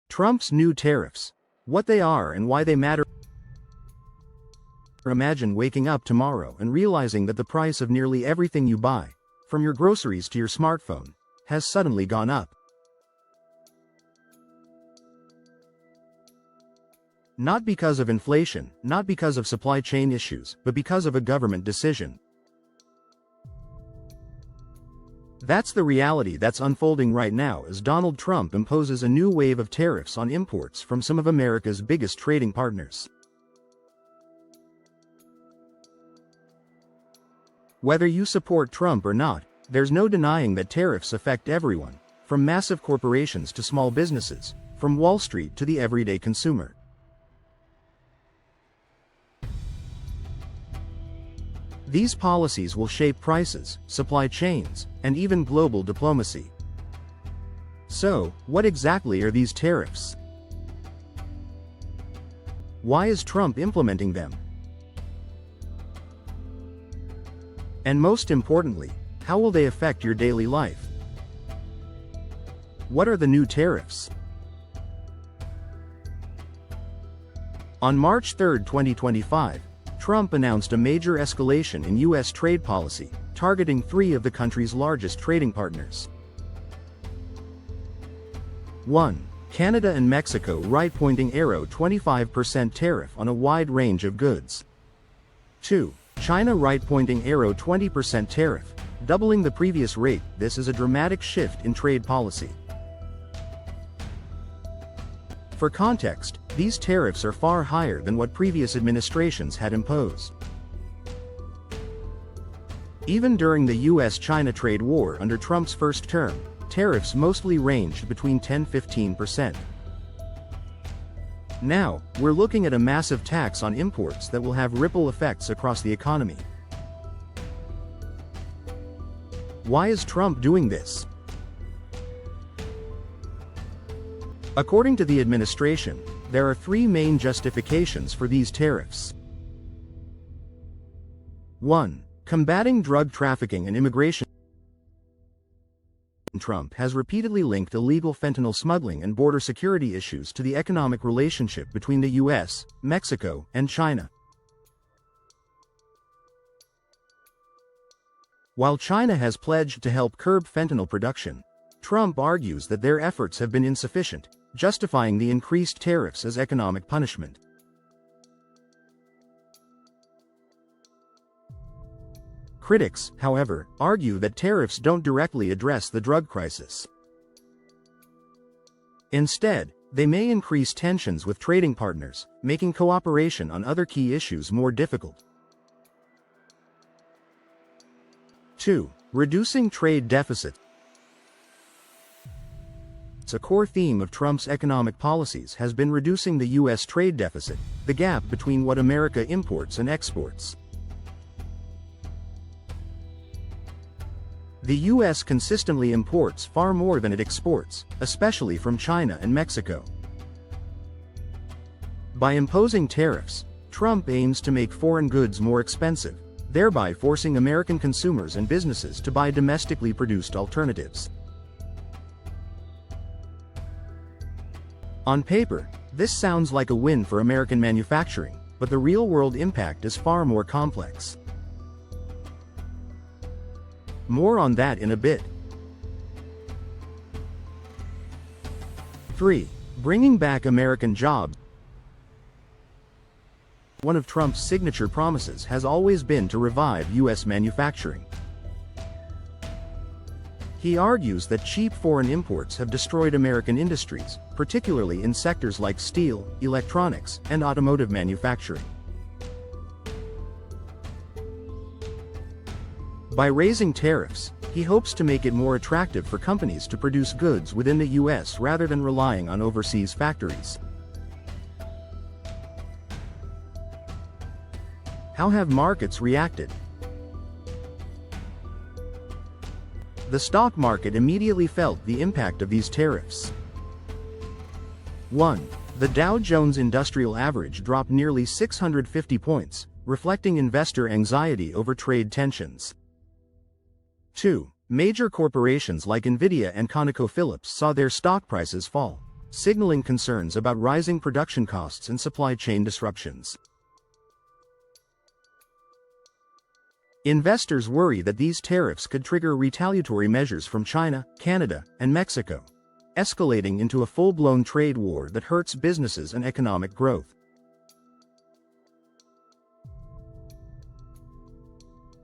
Trump's new tariffs. What they are and why they matter. Imagine waking up tomorrow and realizing that the price of nearly everything you buy, from your groceries to your smartphone, has suddenly gone up. Not because of inflation, not because of supply chain issues, but because of a government decision. That's the reality that's unfolding right now as Donald Trump imposes a new wave of tariffs on imports from some of America's biggest trading partners. Whether you support Trump or not, there's no denying that tariffs affect everyone, from massive corporations to small businesses, from Wall Street to the everyday consumer. These policies will shape prices, supply chains, and even global diplomacy. So, what exactly are these tariffs? Why is Trump implementing them? And most importantly, how will they affect your daily life? What are the new tariffs? On March 3, 2025, Trump announced a major escalation in U.S. trade policy, targeting three of the country's largest trading partners. 1. Canada and Mexico right-pointing arrow 25% tariff on a wide range of goods. 2. China right-pointing arrow 20% tariff, doubling the previous rate. This is a dramatic shift in trade policy. For context, these tariffs are far higher than what previous administrations had imposed. Even during the US-China trade war under Trump's first term, tariffs mostly ranged between 10–15%. Now, we're looking at a massive tax on imports that will have ripple effects across the economy. Why is Trump doing this? According to the administration, there are three main justifications for these tariffs. 1. Combating drug trafficking and immigration. Trump has repeatedly linked illegal fentanyl smuggling and border security issues to the economic relationship between the U.S., Mexico, and China. While China has pledged to help curb fentanyl production, Trump argues that their efforts have been insufficient, justifying the increased tariffs as economic punishment. Critics, however, argue that tariffs don't directly address the drug crisis. Instead, they may increase tensions with trading partners, making cooperation on other key issues more difficult. 2. Reducing trade deficit. A core theme of Trump's economic policies has been reducing the U.S. trade deficit, the gap between what America imports and exports. The U.S. consistently imports far more than it exports, especially from China and Mexico. By imposing tariffs, Trump aims to make foreign goods more expensive, thereby forcing American consumers and businesses to buy domestically produced alternatives. On paper, this sounds like a win for American manufacturing, but the real-world impact is far more complex. More on that in a bit. 3. Bringing back American jobs. One of Trump's signature promises has always been to revive U.S. manufacturing. He argues that cheap foreign imports have destroyed American industries, particularly in sectors like steel, electronics, and automotive manufacturing. By raising tariffs, he hopes to make it more attractive for companies to produce goods within the U.S. rather than relying on overseas factories. How have markets reacted? The stock market immediately felt the impact of these tariffs. 1. The Dow Jones Industrial Average dropped nearly 650 points, reflecting investor anxiety over trade tensions. 2. Major corporations like Nvidia and ConocoPhillips saw their stock prices fall, signaling concerns about rising production costs and supply chain disruptions. Investors worry that these tariffs could trigger retaliatory measures from China, Canada, and Mexico, escalating into a full-blown trade war that hurts businesses and economic growth.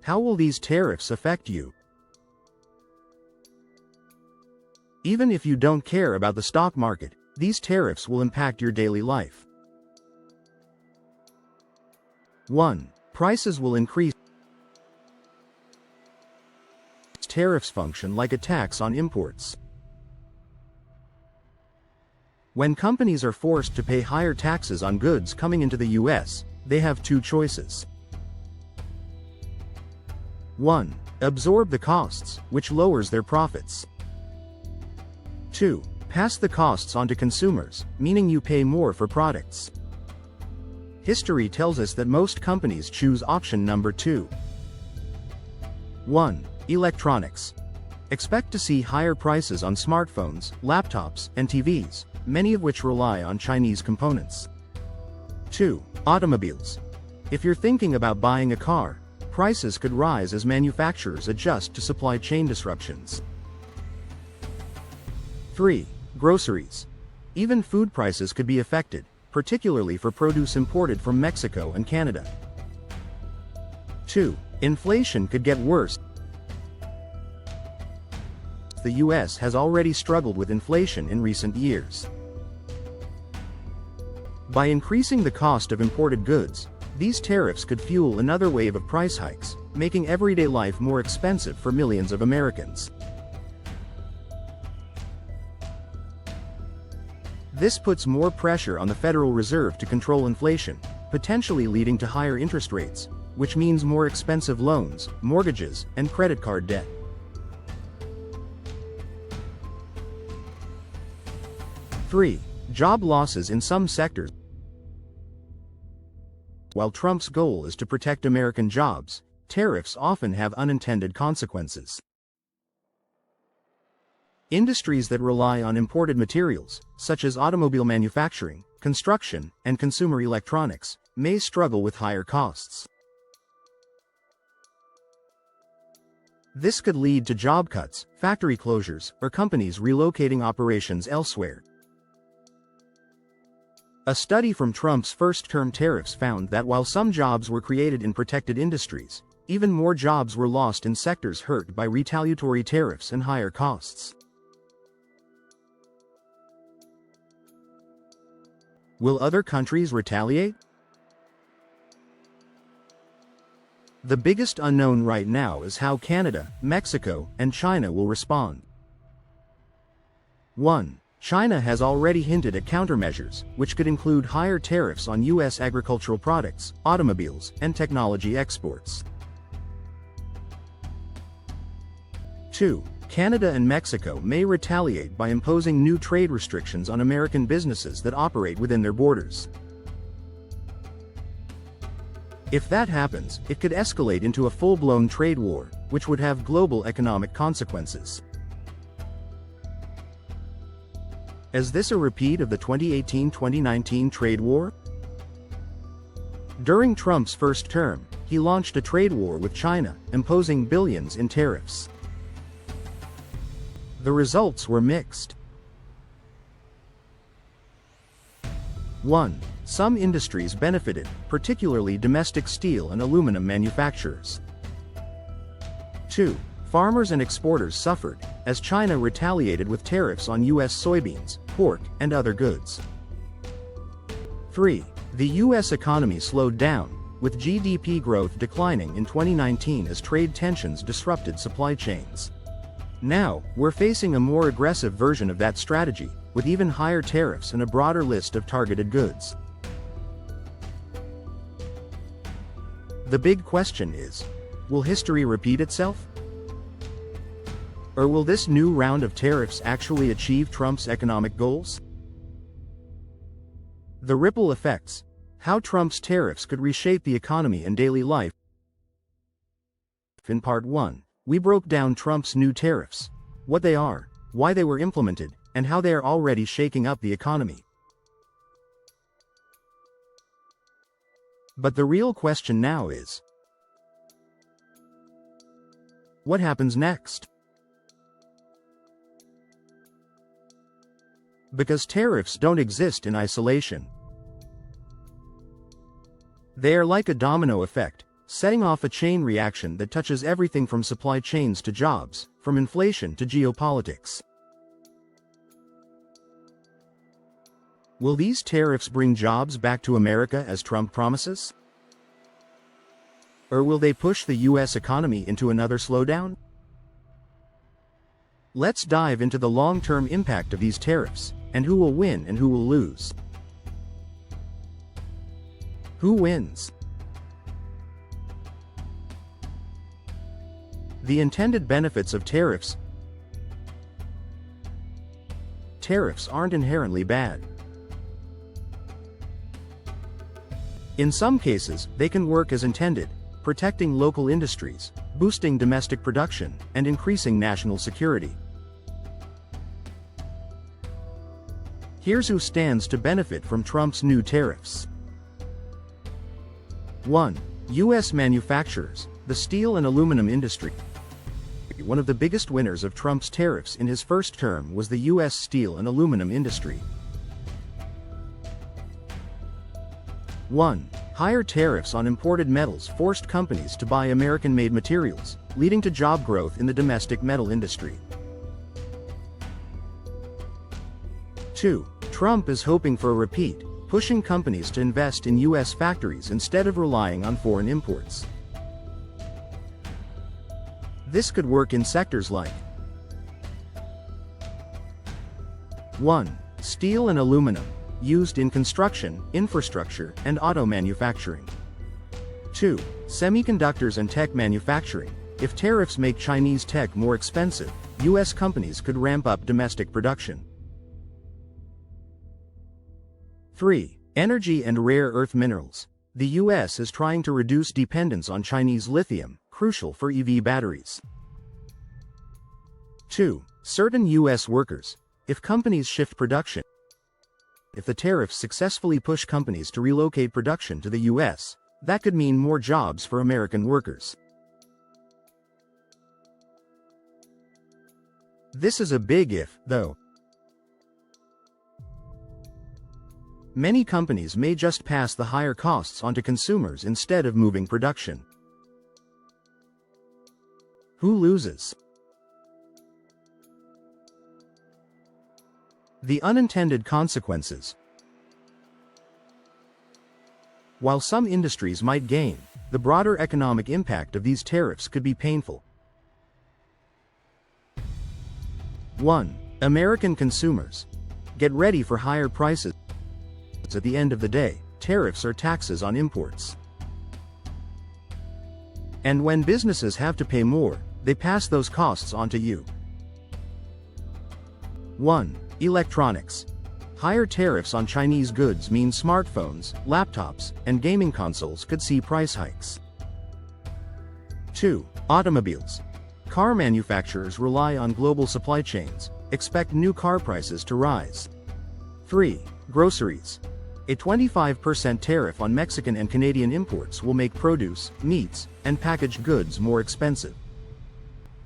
How will these tariffs affect you? Even if you don't care about the stock market, these tariffs will impact your daily life. 1. Prices will increase. Tariffs function like a tax on imports. When companies are forced to pay higher taxes on goods coming into the US, they have two choices. 1. Absorb the costs, which lowers their profits. 2. Pass the costs on to consumers, meaning you pay more for products. History tells us that most companies choose option number 2. 1. Electronics. Expect to see higher prices on smartphones, laptops, and TVs, many of which rely on Chinese components. 2. Automobiles. If you're thinking about buying a car, prices could rise as manufacturers adjust to supply chain disruptions. 3. Groceries. Even food prices could be affected, particularly for produce imported from Mexico and Canada. 2. Inflation could get worse. The US has already struggled with inflation in recent years. By increasing the cost of imported goods, these tariffs could fuel another wave of price hikes, making everyday life more expensive for millions of Americans. This puts more pressure on the Federal Reserve to control inflation, potentially leading to higher interest rates, which means more expensive loans, mortgages, and credit card debt. 3. Job losses in some sectors. While Trump's goal is to protect American jobs, tariffs often have unintended consequences. Industries that rely on imported materials, such as automobile manufacturing, construction, and consumer electronics, may struggle with higher costs. This could lead to job cuts, factory closures, or companies relocating operations elsewhere. A study from Trump's first-term tariffs found that while some jobs were created in protected industries, even more jobs were lost in sectors hurt by retaliatory tariffs and higher costs. Will other countries retaliate? The biggest unknown right now is how Canada, Mexico, and China will respond. 1. China has already hinted at countermeasures, which could include higher tariffs on U.S. agricultural products, automobiles, and technology exports. 2. Canada and Mexico may retaliate by imposing new trade restrictions on American businesses that operate within their borders. If that happens, it could escalate into a full-blown trade war, which would have global economic consequences. Is this a repeat of the 2018-2019 trade war? During Trump's first term, he launched a trade war with China, imposing billions in tariffs. The results were mixed. 1. Some industries benefited, particularly domestic steel and aluminum manufacturers. 2. Farmers and exporters suffered, as China retaliated with tariffs on U.S. soybeans, pork, and other goods. 3. The U.S. economy slowed down, with GDP growth declining in 2019 as trade tensions disrupted supply chains. Now, we're facing a more aggressive version of that strategy, with even higher tariffs and a broader list of targeted goods. The big question is, will history repeat itself? Or will this new round of tariffs actually achieve Trump's economic goals? The ripple effects: how Trump's tariffs could reshape the economy and daily life. In Part 1, we broke down Trump's new tariffs, what they are, why they were implemented, and how they are already shaking up the economy. But the real question now is, what happens next? Because tariffs don't exist in isolation. They are like a domino effect, setting off a chain reaction that touches everything from supply chains to jobs, from inflation to geopolitics. Will these tariffs bring jobs back to America as Trump promises? Or will they push the US economy into another slowdown? Let's dive into the long-term impact of these tariffs, and who will win and who will lose. Who wins? The intended benefits of tariffs. Tariffs aren't inherently bad. In some cases, they can work as intended, protecting local industries, boosting domestic production, and increasing national security. Here's who stands to benefit from Trump's new tariffs. 1. U.S. manufacturers, the steel and aluminum industry. One of the biggest winners of Trump's tariffs in his first term was the U.S. steel and aluminum industry. 1. Higher tariffs on imported metals forced companies to buy American-made materials, leading to job growth in the domestic metal industry. 2. Trump is hoping for a repeat, pushing companies to invest in U.S. factories instead of relying on foreign imports. This could work in sectors like 1. Steel and aluminum, used in construction, infrastructure, and auto manufacturing. 2. Semiconductors and tech manufacturing. If tariffs make Chinese tech more expensive, U.S. companies could ramp up domestic production. 3. Energy and rare earth minerals. The U.S. is trying to reduce dependence on Chinese lithium, crucial for EV batteries. 2. Certain U.S. workers. If companies shift production. If the tariffs successfully push companies to relocate production to the U.S., that could mean more jobs for American workers. This is a big if, though. Many companies may just pass the higher costs onto consumers instead of moving production. Who loses? The unintended consequences. While some industries might gain, the broader economic impact of these tariffs could be painful. 1. American consumers. Get ready for higher prices. At the end of the day, tariffs are taxes on imports. And when businesses have to pay more, they pass those costs on to you. 1. Electronics. Higher tariffs on Chinese goods mean smartphones, laptops, and gaming consoles could see price hikes. 2. Automobiles. Car manufacturers rely on global supply chains. Expect new car prices to rise. 3. Groceries. A 25% tariff on Mexican and Canadian imports will make produce, meats, and packaged goods more expensive.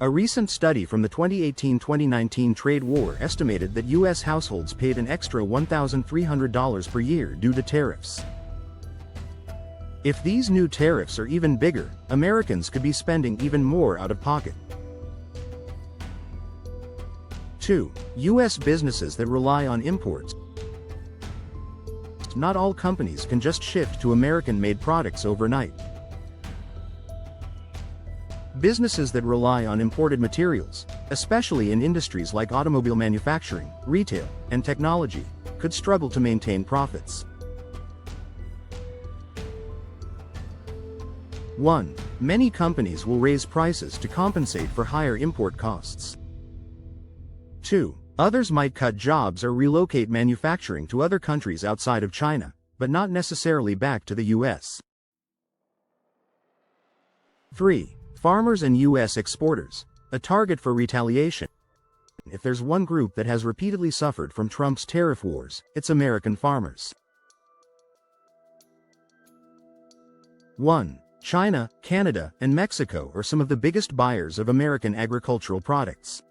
A recent study from the 2018-2019 trade war estimated that U.S. households paid an extra $1,300 per year due to tariffs. If these new tariffs are even bigger, Americans could be spending even more out of pocket. 2. U.S. businesses that rely on imports. Not all companies can just shift to American-made products overnight. Businesses that rely on imported materials, especially in industries like automobile manufacturing, retail, and technology, could struggle to maintain profits. 1. Many companies will raise prices to compensate for higher import costs. 2. Others might cut jobs or relocate manufacturing to other countries outside of China, but not necessarily back to the U.S. 3. Farmers and U.S. exporters, a target for retaliation. If there's one group that has repeatedly suffered from Trump's tariff wars, it's American farmers. 1. China, Canada, and Mexico are some of the biggest buyers of American agricultural products.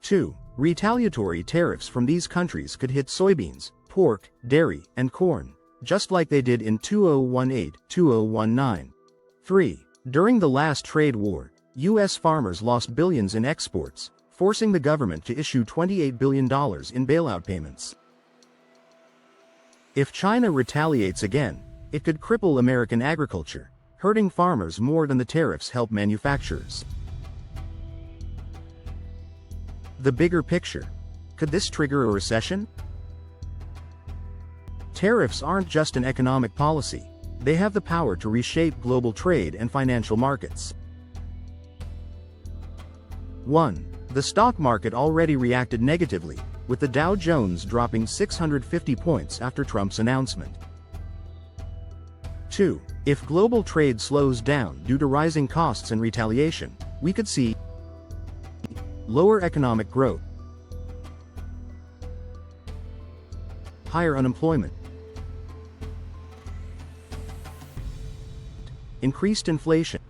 2. Retaliatory tariffs from these countries could hit soybeans, pork, dairy, and corn, just like they did in 2018-2019. 3. During the last trade war, U.S. farmers lost billions in exports, forcing the government to issue $28 billion in bailout payments. If China retaliates again, it could cripple American agriculture, hurting farmers more than the tariffs help manufacturers. The bigger picture. Could this trigger a recession? Tariffs aren't just an economic policy. They have the power to reshape global trade and financial markets. 1. The stock market already reacted negatively, with the Dow Jones dropping 650 points after Trump's announcement. 2. If global trade slows down due to rising costs and retaliation, we could see lower economic growth, higher unemployment, increased inflation.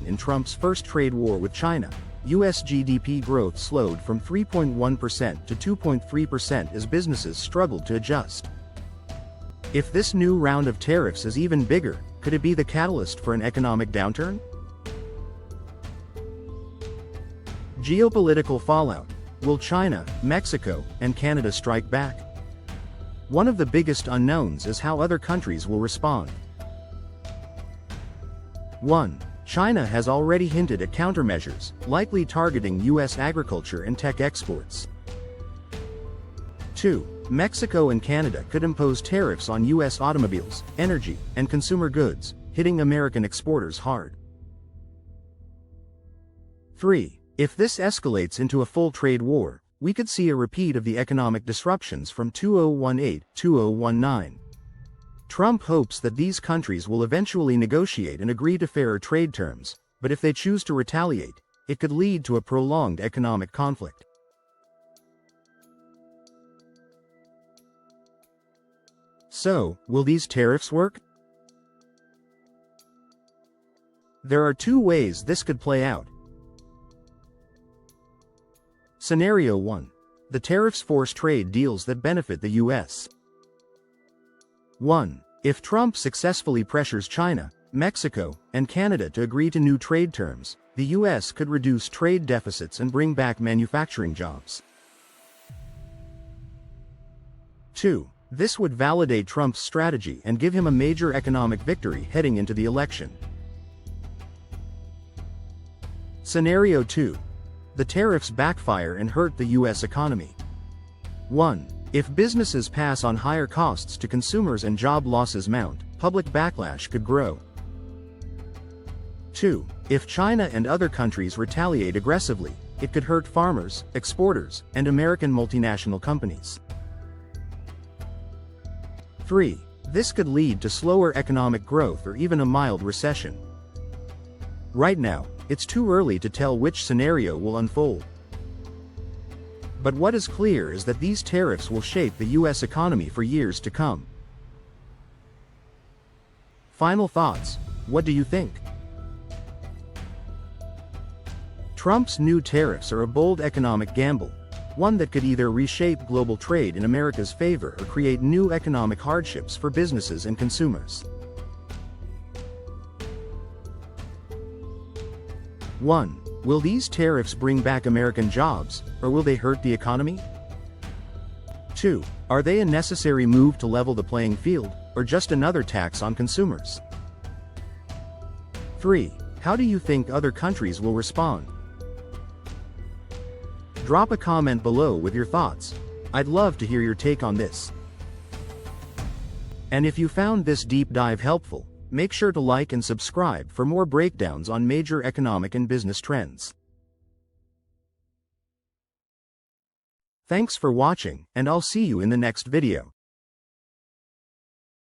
In Trump's first trade war with China, U.S. GDP growth slowed from 3.1% to 2.3% as businesses struggled to adjust. If this new round of tariffs is even bigger, could it be the catalyst for an economic downturn? Geopolitical fallout. Will China, Mexico, and Canada strike back? One of the biggest unknowns is how other countries will respond. 1. China has already hinted at countermeasures, likely targeting U.S. agriculture and tech exports. 2. Mexico and Canada could impose tariffs on U.S. automobiles, energy, and consumer goods, hitting American exporters hard. 3. If this escalates into a full trade war, we could see a repeat of the economic disruptions from 2018-2019. Trump hopes that these countries will eventually negotiate and agree to fairer trade terms, but if they choose to retaliate, it could lead to a prolonged economic conflict. So, will these tariffs work? There are two ways this could play out. Scenario 1. The tariffs force trade deals that benefit the U.S. 1. If Trump successfully pressures China, Mexico, and Canada to agree to new trade terms, the U.S. could reduce trade deficits and bring back manufacturing jobs. 2. This would validate Trump's strategy and give him a major economic victory heading into the election. Scenario 2. The tariffs backfire and hurt the U.S. economy. 1. If businesses pass on higher costs to consumers and job losses mount, public backlash could grow. 2. If China and other countries retaliate aggressively, it could hurt farmers, exporters, and American multinational companies. 3. This could lead to slower economic growth or even a mild recession. Right now, it's too early to tell which scenario will unfold. But what is clear is that these tariffs will shape the U.S. economy for years to come. Final thoughts. What do you think? Trump's new tariffs are a bold economic gamble, one that could either reshape global trade in America's favor or create new economic hardships for businesses and consumers. 1. Will these tariffs bring back American jobs, or will they hurt the economy? 2. Are they a necessary move to level the playing field, or just another tax on consumers? 3. How do you think other countries will respond? Drop a comment below with your thoughts. I'd love to hear your take on this. And if you found this deep dive helpful, make sure to like and subscribe for more breakdowns on major economic and business trends. Thanks for watching, and I'll see you in the next video.